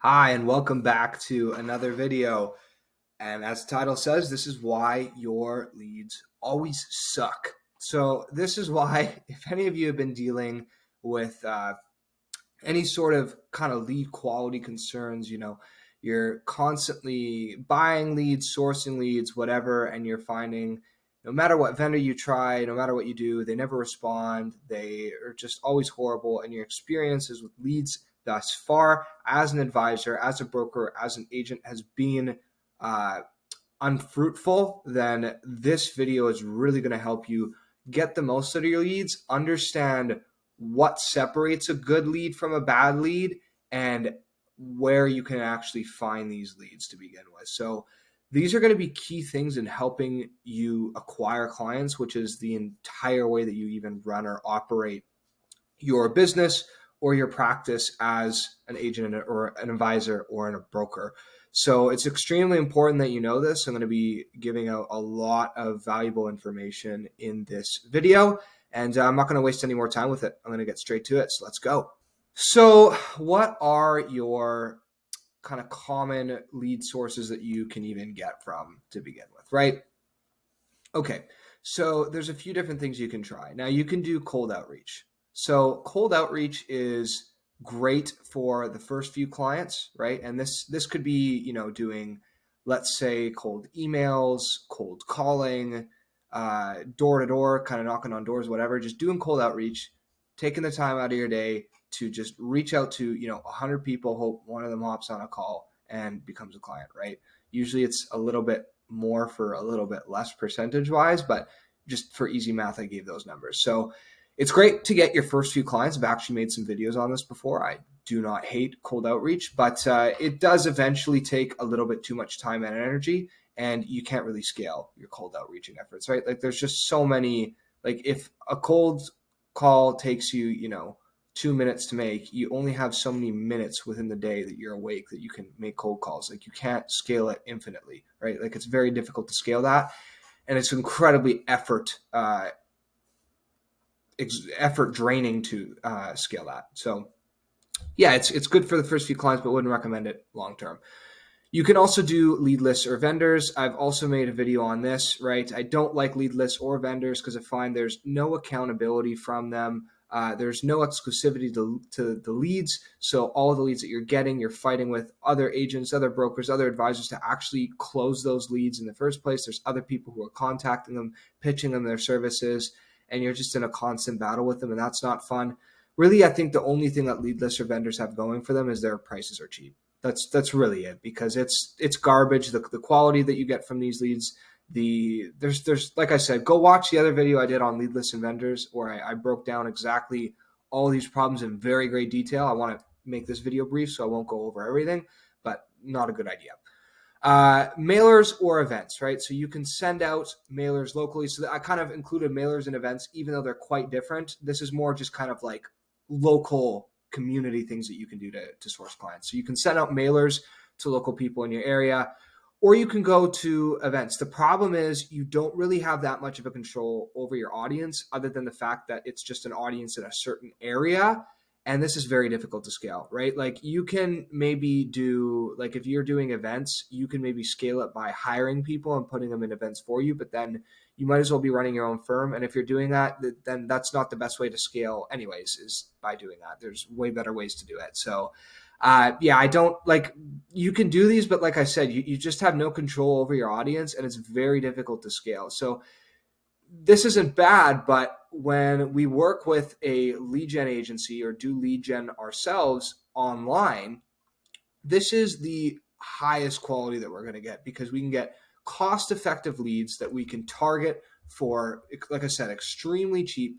Hi, and welcome back to another video. And as the title says, this is why your leads always suck. So this is why, if any of you have been dealing with any sort of kind of lead quality concerns, you're constantly buying leads, sourcing leads, whatever, and you're finding no matter what vendor you try, no matter what you do, they never respond. They are just always horrible. And your experiences with leads thus far as an advisor, as a broker, as an agent has been uh, unfruitful, then this video is really going to help you get the most out of your leads, understand what separates a good lead from a bad lead, and where you can actually find these leads to begin with. So these are going to be key things in helping you acquire clients, which is the entire way that you even run or operate your business or your practice as an agent or an advisor or a broker. So it's extremely important that you know this. I'm going to be giving out a lot of valuable information in this video, and I'm not going to waste any more time with it. I'm going to get straight to it. So let's go. So what are your kind of common lead sources that you can even get from to begin with, right? Okay, so there's a few different things you can try. Now you can do cold outreach. So cold outreach is great for the first few clients, right? And this could be, doing, let's say, cold emails, cold calling, door to door, kind of knocking on doors, whatever. Just doing cold outreach, taking the time out of your day to just reach out to 100 people, hope one of them hops on a call and becomes a client, right? Usually it's a little bit more for a little bit less percentage wise, but just for easy math, I gave those numbers. So it's great to get your first few clients. I've actually made some videos on this before. I do not hate cold outreach, but it does eventually take a little bit too much time and energy, and you can't really scale your cold outreaching efforts, right? Like there's just so many, like if a cold call takes you, 2 minutes to make, you only have so many minutes within the day that you're awake that you can make cold calls. Like you can't scale it infinitely, right? Like it's very difficult to scale that, and it's incredibly effort draining to scale that. So yeah, it's good for the first few clients, but wouldn't recommend it long term. You can also do lead lists or vendors. I've also made a video on this, right? I don't like lead lists or vendors because I find there's no accountability from them. There's no exclusivity to the leads. So all the leads that you're getting, you're fighting with other agents, other brokers, other advisors to actually close those leads in the first place. There's other people who are contacting them, pitching them their services, and you're just in a constant battle with them, and that's not fun. Really, I think the only thing that lead lists or vendors have going for them is their prices are cheap. That's really it, because it's garbage. The quality that you get from these leads, there's like I said, go watch the other video I did on lead lists and vendors where I broke down exactly all these problems in very great detail. I want to make this video brief, so I won't go over everything, but not a good idea. Mailers or events, right? So you can send out mailers locally. So I kind of included mailers and events, even though they're quite different. This is more just kind of like local community things that you can do to source clients. So you can send out mailers to local people in your area, or you can go to events. The problem is you don't really have that much of a control over your audience, other than the fact that it's just an audience in a certain area. And this is very difficult to scale, right? Like you can maybe do, like if you're doing events, you can maybe scale it by hiring people and putting them in events for you, but then you might as well be running your own firm. And if you're doing that, then that's not the best way to scale anyways, is by doing that. There's way better ways to do it. So yeah, I don't like, you can do these, but like I said, you just have no control over your audience, and it's very difficult to scale. So this isn't bad, but when we work with a lead gen agency or do lead gen ourselves online, this is the highest quality that we're going to get, because we can get cost-effective leads that we can target for, like I said, extremely cheap.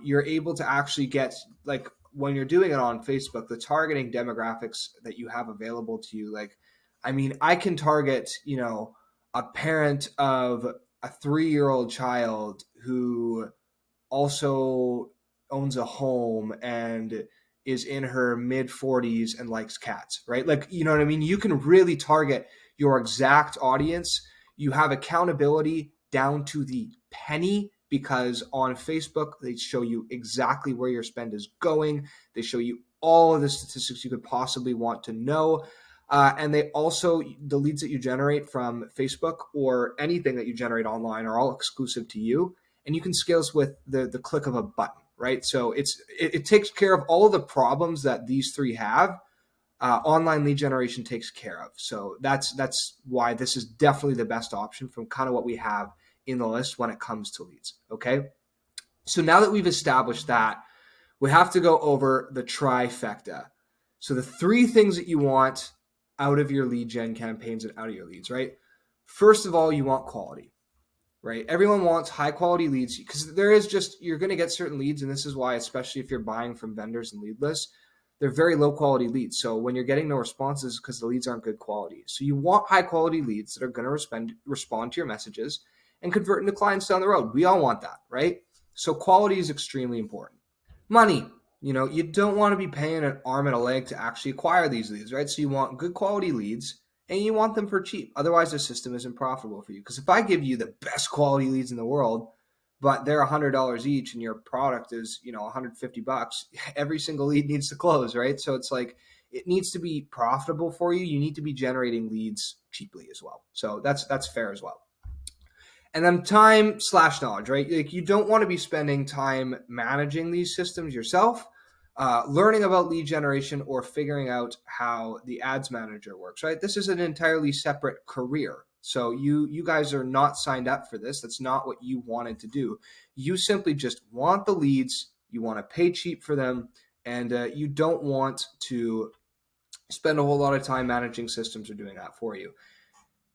You're able to actually get, like when you're doing it on Facebook, the targeting demographics that you have available to you. Like, I mean, I can target, a parent of a 3-year-old child who also owns a home and is in her mid 40s and likes cats, right? Like, you know what I mean? You can really target your exact audience. You have accountability down to the penny, because on Facebook, they show you exactly where your spend is going. They show you all of the statistics you could possibly want to know. And they also, the leads that you generate from Facebook or anything that you generate online are all exclusive to you. And you can scale this with the click of a button, right? So it takes care of all of the problems that these three have. Online lead generation takes care of. So that's why this is definitely the best option from kind of what we have in the list when it comes to leads. Okay. So now that we've established that, we have to go over the trifecta. So the three things that you want out of your lead gen campaigns and out of your leads, right? First of all, you want quality, right? Everyone wants high quality leads because you're going to get certain leads. And this is why, especially if you're buying from vendors and lead lists, they're very low quality leads. So when you're getting no responses, because the leads aren't good quality. So you want high quality leads that are going to respond to your messages and convert into clients down the road. We all want that, right? So quality is extremely important. Money, you don't want to be paying an arm and a leg to actually acquire these leads, right? So you want good quality leads and you want them for cheap. Otherwise, the system isn't profitable for you. Because if I give you the best quality leads in the world, but they're $100 each and your product is, $150, every single lead needs to close, right? So it's like, it needs to be profitable for you. You need to be generating leads cheaply as well. So that's fair as well. And then time/knowledge, right? Like, you don't want to be spending time managing these systems yourself, learning about lead generation or figuring out how the ads manager works, right? This is an entirely separate career. So you guys are not signed up for this. That's not what you wanted to do. You simply just want the leads. You want to pay cheap for them. And you don't want to spend a whole lot of time managing systems or doing that for you.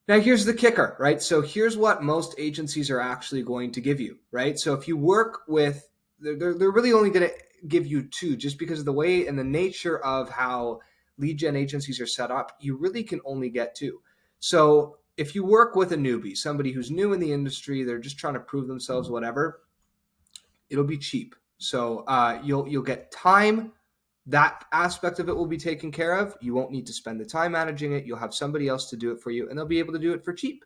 Now, here's the kicker, right? So here's what most agencies are actually going to give you, right? So if you work with, they're really only going to give you two, just because of the way and the nature of how lead gen agencies are set up, you really can only get two. So if you work with a newbie, somebody who's new in the industry, they're just trying to prove themselves, whatever, it'll be cheap. So you'll get time. That aspect of it will be taken care of. You won't need to spend the time managing it. You'll have somebody else to do it for you, and they'll be able to do it for cheap.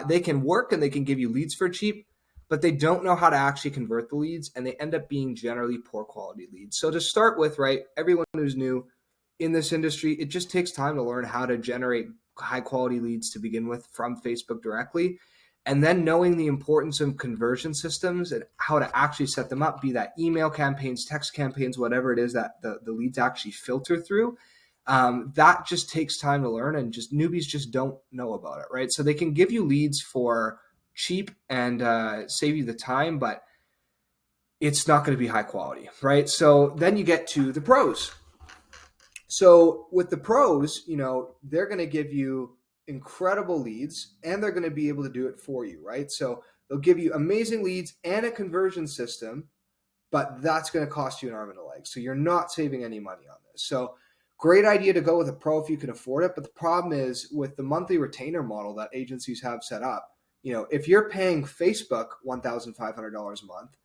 They can work and they can give you leads for cheap, but they don't know how to actually convert the leads, and they end up being generally poor quality leads. So to start with, right, everyone who's new in this industry, it just takes time to learn how to generate high quality leads to begin with from Facebook directly. And then knowing the importance of conversion systems and how to actually set them up, be that email campaigns, text campaigns, whatever it is that the leads actually filter through. That just takes time to learn, and just newbies just don't know about it, right? So they can give you leads for cheap and save you the time, but it's not going to be high quality, right? So then you get to the pros. So with the pros, they're going to give you incredible leads and they're going to be able to do it for you, right? So they'll give you amazing leads and a conversion system, but that's going to cost you an arm and a leg. So you're not saving any money on this. So great idea to go with a pro if you can afford it. But the problem is with the monthly retainer model that agencies have set up, if you're paying Facebook $1,500 a month,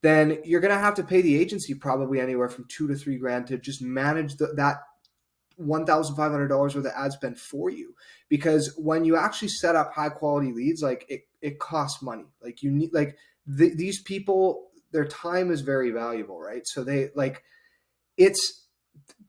then you're going to have to pay the agency probably anywhere from $2,000 to $3,000 to just manage that $1,500 worth of ad spend for you. Because when you actually set up high quality leads, like it costs money. Like you need, these people, their time is very valuable, right? So it's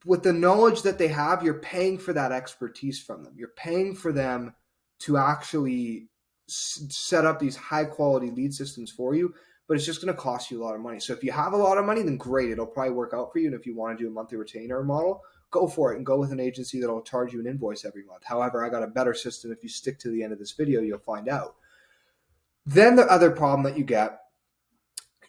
with the knowledge that they have, you're paying for that expertise from them. You're paying for them to actually set up these high quality lead systems for you, but it's just going to cost you a lot of money. So if you have a lot of money, then great. It'll probably work out for you. And if you want to do a monthly retainer model, go for it and go with an agency that'll charge you an invoice every month. However, I got a better system. If you stick to the end of this video, you'll find out. Then the other problem that you get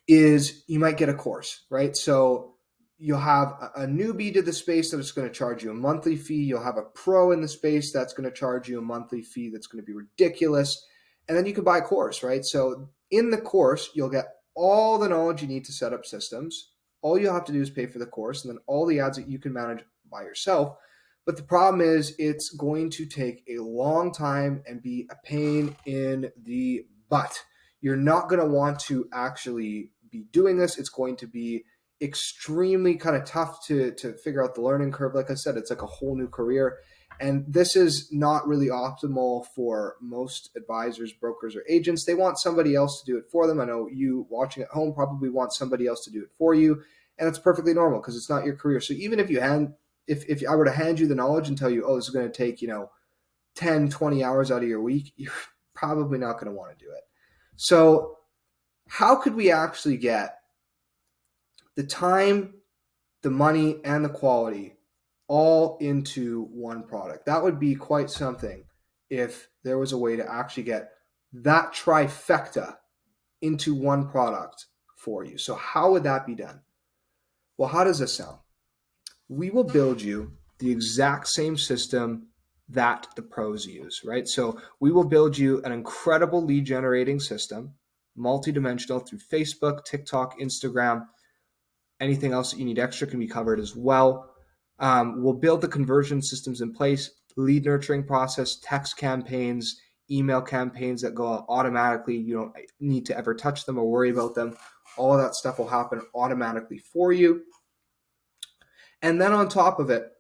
is you might get a course, right? So you'll have a newbie to the space that's going to charge you a monthly fee. You'll have a pro in the space that's going to charge you a monthly fee that's going to be ridiculous. And then you can buy a course, right? So in the course, you'll get all the knowledge you need to set up systems. All you'll have to do is pay for the course, and then all the ads that you can manage by yourself. But the problem is it's going to take a long time and be a pain in the butt. You're not going to want to actually be doing this. It's going to be extremely kind of tough to figure out the learning curve. Like I said, it's like a whole new career. And this is not really optimal for most advisors, brokers, or agents. They want somebody else to do it for them. I know you watching at home probably want somebody else to do it for you. And it's perfectly normal because it's not your career. So even if if I were to hand you the knowledge and tell you, oh, this is going to take, 10, 20 hours out of your week, you're probably not going to want to do it. So how could we actually get the time, the money, and the quality all into one product? That would be quite something if there was a way to actually get that trifecta into one product for you. So how would that be done? Well, how does this sound? We will build you the exact same system that the pros use, right? So we will build you an incredible lead generating system, multi-dimensional through Facebook, TikTok, Instagram. Anything else that you need extra can be covered as well. We'll build the conversion systems in place, lead nurturing process, text campaigns, email campaigns that go out automatically. You don't need to ever touch them or worry about them. All of that stuff will happen automatically for you. And then on top of it,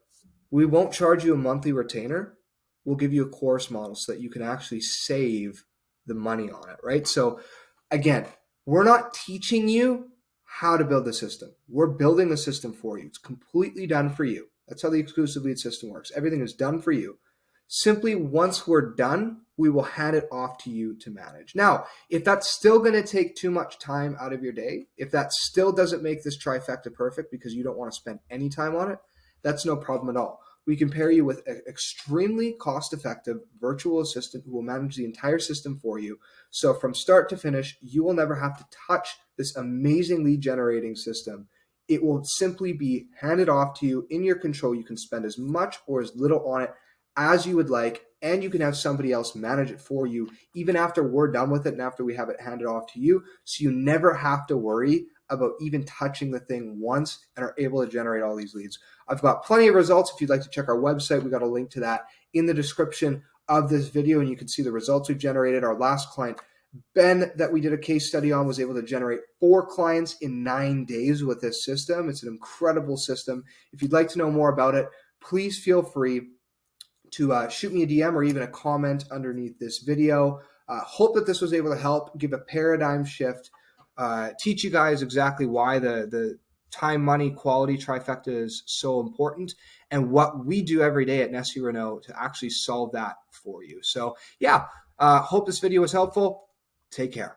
we won't charge you a monthly retainer. We'll give you a course model so that you can actually save the money on it, right? So again, we're not teaching you how to build the system. We're building the system for you. It's completely done for you. That's how the exclusive lead system works. Everything is done for you. Simply once we're done, we will hand it off to you to manage. Now, if that's still going to take too much time out of your day, if that still doesn't make this trifecta perfect because you don't want to spend any time on it, that's no problem at all. We can pair you with an extremely cost-effective virtual assistant who will manage the entire system for you. So from start to finish, you will never have to touch this amazing lead generating system. It will simply be handed off to you in your control. You can spend as much or as little on it as you would like, and you can have somebody else manage it for you even after we're done with it and after we have it handed off to you. So you never have to worry about even touching the thing once and are able to generate all these leads. I've got plenty of results. If you'd like to check our website, we got a link to that in the description of this video, and you can see the results we've generated. Our last client, Ben, that we did a case study on, was able to generate 4 clients in 9 days with this system. It's an incredible system. If you'd like to know more about it, please feel free to shoot me a DM or even a comment underneath this video. Hope that this was able to help give a paradigm shift, teach you guys exactly why the time, money, quality trifecta is so important, and what we do every day at Nessie Renault to actually solve that for you. So yeah, hope this video was helpful. Take care.